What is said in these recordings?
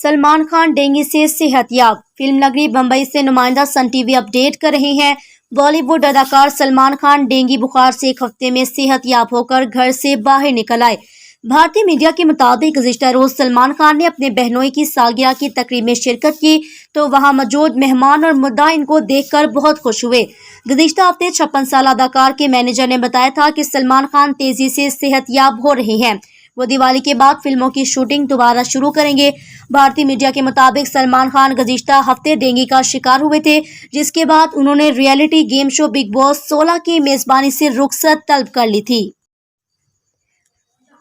Salman Khan dengue سے صحت یاب۔ فلم نگری بمبئی سے نمائندہ سن ٹی وی اپڈیٹ کر رہے ہیں۔ بالی ووڈ اداکار سلمان خان ڈینگی بخار سے ایک ہفتے میں صحت یاب ہو کر گھر سے باہر نکل آئے۔ بھارتی میڈیا کے مطابق گزشتہ روز سلمان خان نے اپنے بہنوئی کی سالگرہ کی تقریب میں شرکت کی تو وہاں موجود مہمان اور مدعا ان کو دیکھ کر بہت خوش ہوئے۔ گزشتہ ہفتے 56 سالہ اداکار کے مینیجر نے بتایا تھا کہ سلمان خان تیزی سے صحت یاب ہو رہے ہیں۔ وہ دیوالی کے بعد فلموں کی شوٹنگ دوبارہ شروع کریں گے۔ بھارتی میڈیا کے مطابق سلمان خان گزشتہ ہفتے ڈینگی کا شکار ہوئے تھے، جس کے بعد انہوں نے ریئلٹی گیم شو بگ باس 16 کی میزبانی سے رخصت طلب کر لی تھی۔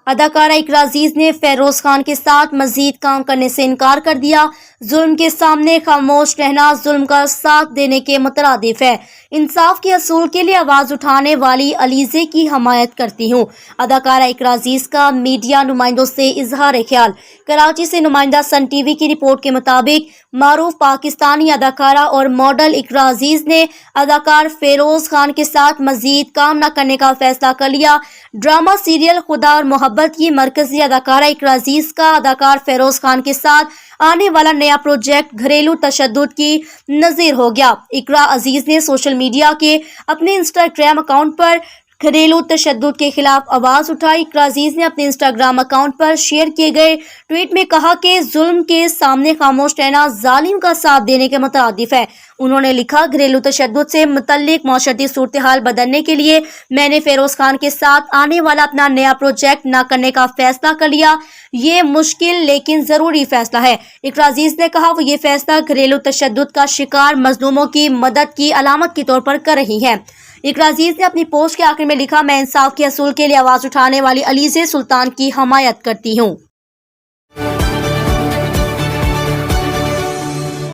اداکارہ اقرا عزیز نے فیروز خان کے ساتھ مزید کام کرنے سے انکار کر دیا۔ ظلم کے سامنے خاموش رہنا ظلم کا ساتھ دینے کے مترادف ہے۔ انصاف کے اصول کے لیے آواز اٹھانے والی علیزے کی حمایت کرتی ہوں۔ اداکارہ اقرا عزیز کا میڈیا نمائندوں سے اظہار خیال۔ کراچی سے نمائندہ سن ٹی وی کی رپورٹ کے مطابق معروف پاکستانی اداکارہ اور ماڈل اقرا عزیز نے اداکار فیروز خان کے ساتھ مزید کام نہ کرنے کا فیصلہ کر لیا۔ ڈرامہ سیریل خدا اور محبت کی مرکزی اداکارہ اقرا عزیز کا اداکار فیروز خان کے ساتھ آنے والا نیا پروجیکٹ گھریلو تشدد کی نظیر ہو گیا۔ اقرا عزیز نے سوشل میڈیا کے اپنے انسٹاگرام اکاؤنٹ پر گھریلو تشدد کے خلاف آواز اٹھائی۔ اقرا عزیز نے اپنے انسٹاگرام اکاؤنٹ پر شیئر کیے گئے ٹویٹ میں کہا کہ ظلم کے سامنے خاموش رہنا ظالم کا ساتھ دینے کے مترادف ہے۔ انہوں نے لکھا، گھریلو تشدد سے متعلق معاشرتی صورتحال بدلنے کے لیے میں نے فیروز خان کے ساتھ آنے والا اپنا نیا پروجیکٹ نہ کرنے کا فیصلہ کر لیا۔ یہ مشکل لیکن ضروری فیصلہ ہے۔ اقرا عزیز نے کہا وہ یہ فیصلہ گھریلو تشدد کا شکار مظلوموں کی مدد کی علامت کے طور پر کر رہی ہے۔ اقرا عزیز نے اپنی پوسٹ کے آخر میں لکھا، میں انصاف کے اصول کے لیے آواز اٹھانے والی علیزے سلطان کی حمایت کرتی ہوں۔